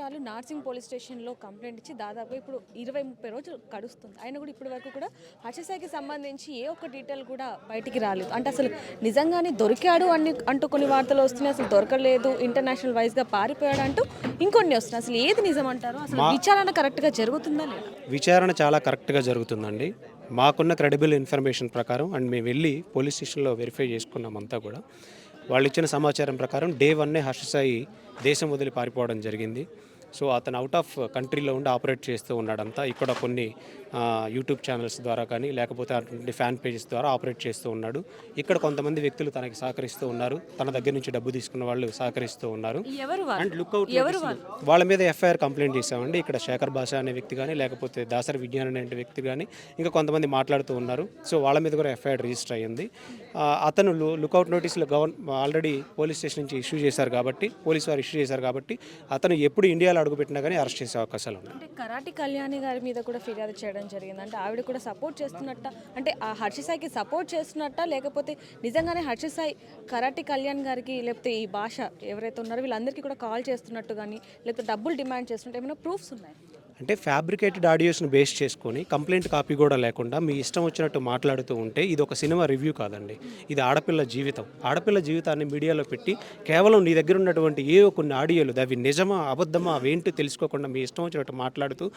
బాధితురాలు నార్సింగ్ పోలీస్ స్టేషన్లో కంప్లైంట్ ఇచ్చి దాదాపు ఇప్పుడు 20-30 రోజులు గడుస్తుంది. అయినా కూడా ఇప్పటి వరకు కూడా హర్షసాయికి సంబంధించి ఏ ఒక్క డీటెయిల్ కూడా బయటికి రాలేదు. అంటే అసలు నిజంగానే దొరికాడు అంటూ కొన్ని వార్తలు వస్తున్నాయి, అసలు దొరకలేదు, ఇంటర్నేషనల్ వైజ్గా పారిపోయాడు అంటూ ఇంకొన్ని వస్తున్నాయి. అసలు ఏది నిజం అంటారు? అసలు విచారణ కరెక్ట్గా జరుగుతుందా లేదా? విచారణ చాలా కరెక్ట్గా జరుగుతుందండి. మాకున్న క్రెడిబుల్ ఇన్ఫర్మేషన్ ప్రకారం అండ్ మేము వెళ్ళి పోలీస్ స్టేషన్లో వెరిఫై చేసుకున్నామంతా కూడా. వాళ్ళు ఇచ్చిన సమాచారం ప్రకారం డే 1 హర్షసాయి దేశం వదిలి పారిపోవడం జరిగింది. సో అతను అవుట్ ఆఫ్ కంట్రీలో ఉండి ఆపరేట్ చేస్తూ ఉన్నాడంతా. ఇక్కడ కొన్ని యూట్యూబ్ ఛానల్స్ ద్వారా కానీ లేకపోతే అటువంటి ఫ్యాన్ పేజెస్ ద్వారా ఆపరేట్ చేస్తూ ఉన్నాడు. ఇక్కడ కొంతమంది వ్యక్తులు తనకి సహకరిస్తూ ఉన్నారు. తన దగ్గర నుంచి డబ్బు తీసుకున్న వాళ్ళు సహకరిస్తూ ఉన్నారు. అండ్ లుక్అవుట్ వాళ్ళ మీద ఎఫ్ఐఆర్ కంప్లైంట్ చేశామండి. ఇక్కడ శేఖర్ భాష అనే వ్యక్తి కానీ లేకపోతే దాసరి విజ్ఞాన్ అనే వ్యక్తి కానీ ఇంకా కొంతమంది మాట్లాడుతూ ఉన్నారు. సో వాళ్ళ మీద కూడా ఎఫ్ఐఆర్ రిజిస్టర్ అయ్యింది. అతను లుక్అవుట్ నోటీసులు ఆల్రెడీ పోలీస్ స్టేషన్ నుంచి ఇష్యూ చేశారు కాబట్టి, పోలీసు వారు ఇష్యూ చేశారు కాబట్టి అతను ఎప్పుడు ఇండియాలో అడుగుపెట్టినా కానీ అరెస్ట్ చేసే అవకాశాలు ఉన్నాయి. అంటే కరాటి కళ్యాణి గారి మీద కూడా ఫిర్యాదు చేయడం జరిగింది. అంటే ఆవిడ కూడా సపోర్ట్ చేస్తున్నట్ట, అంటే ఆ హర్షసాయికి సపోర్ట్ చేస్తున్నట్ట, లేకపోతే నిజంగానే హర్షసాయి కరాటి కళ్యాణ్ గారికి లేకపోతే ఈ భాష ఎవరైతే ఉన్నారో వీళ్ళందరికీ కూడా కాల్ చేస్తున్నట్టు కానీ లేకపోతే డబ్బులు డిమాండ్ చేస్తున్నట్టు ఏమైనా ప్రూఫ్స్ ఉన్నాయి? అంటే ఫ్యాబ్రికేటెడ్ ఆడియోస్ని బేస్ చేసుకొని కంప్లైంట్ కాపీ కూడా లేకుండా మీ ఇష్టం వచ్చినట్టు మాట్లాడుతూ ఉంటే ఇది ఒక సినిమా రివ్యూ కాదండి. ఇది ఆడపిల్ల జీవితం. ఆడపిల్ల జీవితాన్ని మీడియాలో పెట్టి కేవలం నీ దగ్గర ఉన్నటువంటి కొన్ని ఆడియోలు అవి నిజమా అబద్ధమా అవేంటో తెలుసుకోకుండా మీ ఇష్టం వచ్చినట్టు మాట్లాడుతూ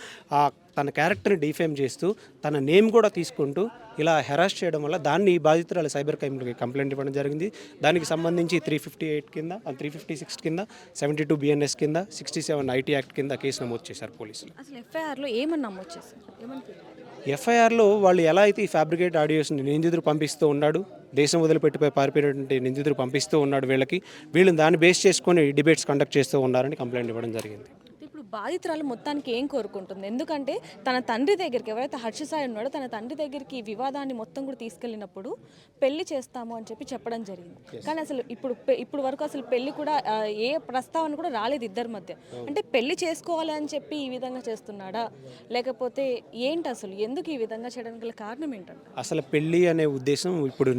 తన క్యారెక్టర్ని డిఫేమ్ చేస్తూ తన నేమ్ కూడా తీసుకుంటూ ఇలా హెరాస్ చేయడం వల్ల దాన్ని బాధితురాలు సైబర్ క్రైమ్కి కంప్లైంట్ ఇవ్వడం జరిగింది. దానికి సంబంధించి 358 కింద 356 కింద 72 BNS కింద 67 IT యాక్ట్ కింద కేసు నమోదు చేశారు పోలీసులు. అసలు ఎఫ్ఐఆర్లో ఏమని నమోదు చేశారు? ఎఫ్ఐఆర్లో వాళ్ళు ఎలా అయితే ఈ ఫ్యాబ్రికేట్ ఆడియోస్ని నిందితుడు పంపిస్తూ ఉన్నాడు, దేశం వదిలిపెట్టిపోయి పారిపోయినటువంటి నిందితుడు పంపిస్తూ ఉన్నాడు వీళ్ళని దాన్ని బేస్ చేసుకొని డిబేట్స్ కండక్ట్ చేస్తూ ఉన్నారని కంప్లైంట్ ఇవ్వడం జరిగింది. ఇప్పుడు బాధితురాలు మొత్తానికి ఏం కోరుకుంటుంది? ఎందుకంటే తన తండ్రి దగ్గరికి, ఎవరైతే హర్షసాయి ఉన్నాడో తన తండ్రి దగ్గరికి ఈ వివాదాన్ని మొత్తం కూడా తీసుకెళ్ళినప్పుడు పెళ్లి చేస్తాము అని చెప్పడం జరిగింది. కానీ అసలు ఇప్పుడు వరకు అసలు పెళ్లి కూడా ఏ ప్రస్తావన కూడా రాలేదు ఇద్దరి మధ్య. అంటే పెళ్లి చేసుకోవాలి అని చెప్పి ఈ విధంగా చేస్తున్నాడా, లేకపోతే ఏంటి అసలు ఎందుకు ఈ విధంగా చేయడానికి గల కారణం ఏంటంటే? అసలు పెళ్లి అనే ఉద్దేశం ఇప్పుడు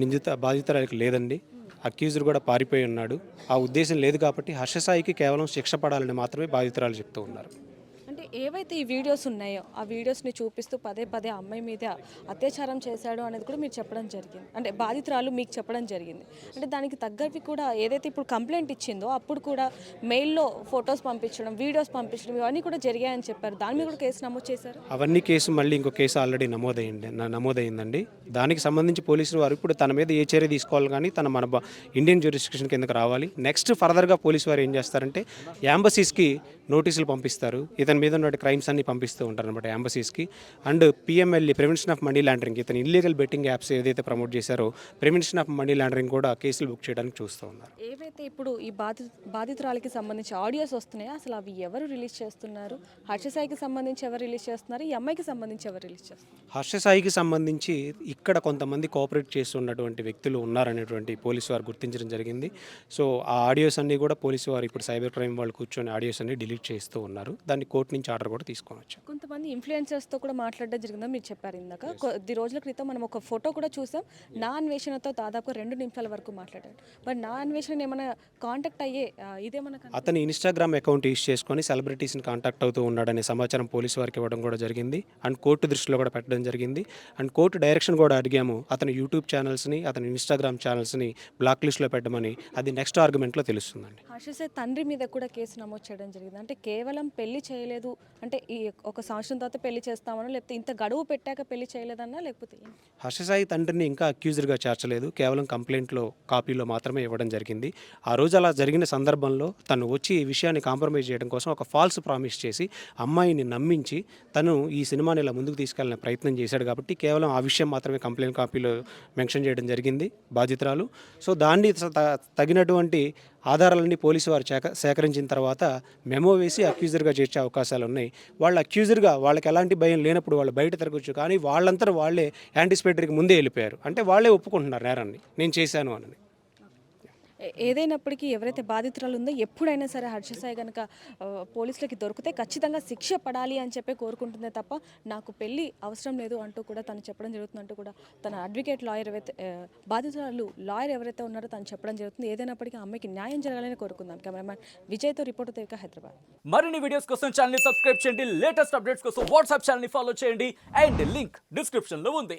బాధితురాలికి లేదండి. అక్యూజర్ కూడా పారిపోయి ఉన్నాడు. ఆ ఉద్దేశం లేదు కాబట్టి హర్షసాయికి కేవలం శిక్ష పడాలని మాత్రమే బాధితురాలు చెప్తూ ఉన్నారు. అంటే ఏవైతే ఈ వీడియోస్ ఉన్నాయో ఆ వీడియోస్ని చూపిస్తూ పదే పదే అమ్మాయి మీద అత్యాచారం చేశాడు అనేది కూడా మీరు చెప్పడం జరిగింది. అంటే బాధితురాలు మీకు చెప్పడం జరిగింది. అంటే దానికి తగ్గవి కూడా ఏదైతే ఇప్పుడు కంప్లైంట్ ఇచ్చిందో అప్పుడు కూడా మెయిల్లో ఫొటోస్ పంపించడం, వీడియోస్ పంపించడం ఇవన్నీ కూడా జరిగాయని చెప్పారు. దాని మీద కూడా కేసు నమోదు చేశారు. అవన్నీ కేసు మళ్ళీ ఇంకో కేసు ఆల్రెడీ నమోదైందండి. దానికి సంబంధించి పోలీసులు వారు ఇప్పుడు తన మీద ఏ చర్య తీసుకోవాలి కానీ మన ఇండియన్ జ్యూరిస్డిక్షన్ కిందకి రావాలి. నెక్స్ట్ ఫర్దర్గా పోలీసు వారు ఏం చేస్తారంటే ఎంబసీస్కి నోటీసులు పంపిస్తారు. ఇతని మీద ఉన్న క్రైమ్స్ అన్ని పంపిస్తూ ఉంటారు అనమాట ఎంబసీస్కి. And PMLE prevention of money laundering, ఇతను ఇల్లీగల్ బెట్టింగ్ యాప్స్ ఏదైతే ప్రమోట్ చేశారో ప్రివెన్షన్ ఆఫ్ మనీ లాండరింగ్ కూడా కేసులు బుక్ చేయడానికి చూస్తూ ఉన్నారు. ఏవైతే ఇప్పుడు ఈ బాధితురాలకి సంబంధించి ఆడియోస్ వస్తున్నాయో అసలు అవి ఎవరు రిలీజ్ చేస్తున్నారు? హర్షసాయికి సంబంధించి ఎవరు రిలీజ్ చేస్తున్నారు? ఈ అమ్మాయికి సంబంధించి ఎవరు రిలీజ్ చేస్తున్నారు? హర్షసాయికి సంబంధించి ఇక్కడ కొంతమంది కోఆపరేట్ చేస్తున్నటువంటి వ్యక్తులు ఉన్నారనేటువంటి పోలీసు వారు గుర్తించడం జరిగింది. సో ఆ ఆడియోస్ అన్నీ కూడా పోలీసు వారు ఇప్పుడు సైబర్ క్రైమ్ వాళ్ళు కూర్చొని ఆడియోస్ అన్ని డిలీట్ చేస్తూ ఉన్నారు. దాన్ని కోర్టు నుంచి ఆర్డర్ కూడా తీసుకోవచ్చు. కొంతమంది ఇన్ఫ్లుయెన్సర్స్తో కూడా మాట్లాడడం జరిగిందని మీరు చెప్పారు ఇందాక. కొద్ది రోజుల క్రితం మనం ఒక ఫోటో కూడా చూసాం. నా అన్వేషణతో దాదాపు 2 నిమిషాల వరకు మాట్లాడాడు. మరి నా అన్వేషణ ఏమైనా కాంటాక్ట్ అయ్యే ఇదేమన్నా అతను ఇన్స్టాగ్రామ్ అకౌంట్ యూస్ చేసుకొని సెలబ్రిటీస్ని కాంటాక్ట్ అవుతూ ఉన్నాడనే సమాచారం పోలీసు వారికి ఇవ్వడం కూడా జరిగింది. అండ్ కోర్టు దృష్టిలో కూడా పెట్టడం జరిగింది. అండ్ కోర్టు డైరెక్షన్ కూడా అడిగాము. అతను యూట్యూబ్ ఛానల్స్ని, అతను ఇన్స్టాగ్రామ్ ఛానల్స్ని బ్లాక్ లిస్ట్లో పెట్టమని. అది నెక్స్ట్ ఆర్గ్యుమెంట్లో తెలుస్తుందండి. హర్షసాయి తండ్రి మీద కూడా కేసు నమోదు చేయడం జరిగింది. అంటే కేవలం పెళ్లి చేయలేదు అంటే ఈ 1 సంవత్సరం తర్వాత పెళ్లి చేస్తామనో, లేకపోతే ఇంత గడువు పెట్టాక పెళ్లి చేయలేదన్నా, లేకపోతే హర్షసాయి తండ్రిని ఇంకా అక్యూజర్గా చేర్చలేదు. కేవలం కంప్లైంట్లో కాపీలో మాత్రమే ఇవ్వడం జరిగింది. ఆ రోజు అలా జరిగిన సందర్భంలో తను వచ్చి ఈ విషయాన్ని కాంప్రమైజ్ చేయడం కోసం ఒక ఫాల్స్ ప్రామిస్ చేసి అమ్మాయిని నమ్మించి తను ఈ సినిమాని ఇలా ముందుకు తీసుకెళ్లే ప్రయత్నం చేశాడు కాబట్టి కేవలం ఆ విషయం మాత్రమే కంప్లైంట్ కాపీలో మెన్షన్ చేయడం జరిగింది బాధితురాలు. సో దాన్ని తగినటువంటి ఆధారాలన్నీ పోలీసు వారు సేకరించిన తర్వాత మెమో వేసి అక్యూజర్గా చేర్చే అవకాశాలు ఉన్నాయి. వాళ్ళు అక్యూజర్గా వాళ్ళకి ఎలాంటి భయం లేనప్పుడు వాళ్ళు బయట తిరగచ్చు. కానీ వాళ్ళంతా వాళ్ళే యాంటిసిపేటరీకి ముందే వెళ్ళిపోయారు. అంటే వాళ్ళే ఒప్పుకుంటున్నారు నేరాన్ని, నేను చేశాను అని. ఏదైనప్పటికీ ఎవరైతే బాధితురాలు ఉందో ఎప్పుడైనా సరే హర్ష సాయి కనుక పోలీసులకి దొరికితే ఖచ్చితంగా శిక్ష పడాలి అని చెప్పి కోరుకుంటుందే తప్ప నాకు పెళ్లి అవసరం లేదు అంటూ కూడా తను చెప్పడం జరుగుతుందంటూ కూడా తన అడ్వకేట్ లాయర్ ఎవరైతే బాధితురాలు లాయర్ ఎవరైతే ఉన్నారో తను చెప్పడం జరుగుతుంది. ఏదైనప్పటికీ ఆ అమ్మాయికి న్యాయం జరగాలని కోరుకుందాం. కెమెరామ్యాన్ విజయ్తో రిపోర్టర్ దేవిక, హైదరాబాద్. మరిన్ని వీడియోస్ కోసం ఛానల్ ని సబ్స్క్రైబ్ చేయండి, లేటెస్ట్ అప్డేట్స్ కోసం వాట్సాప్ ఛానల్ ని ఫాలో చేయండి అండ్ లింక్ డిస్క్రిప్షన్ లో ఉంది.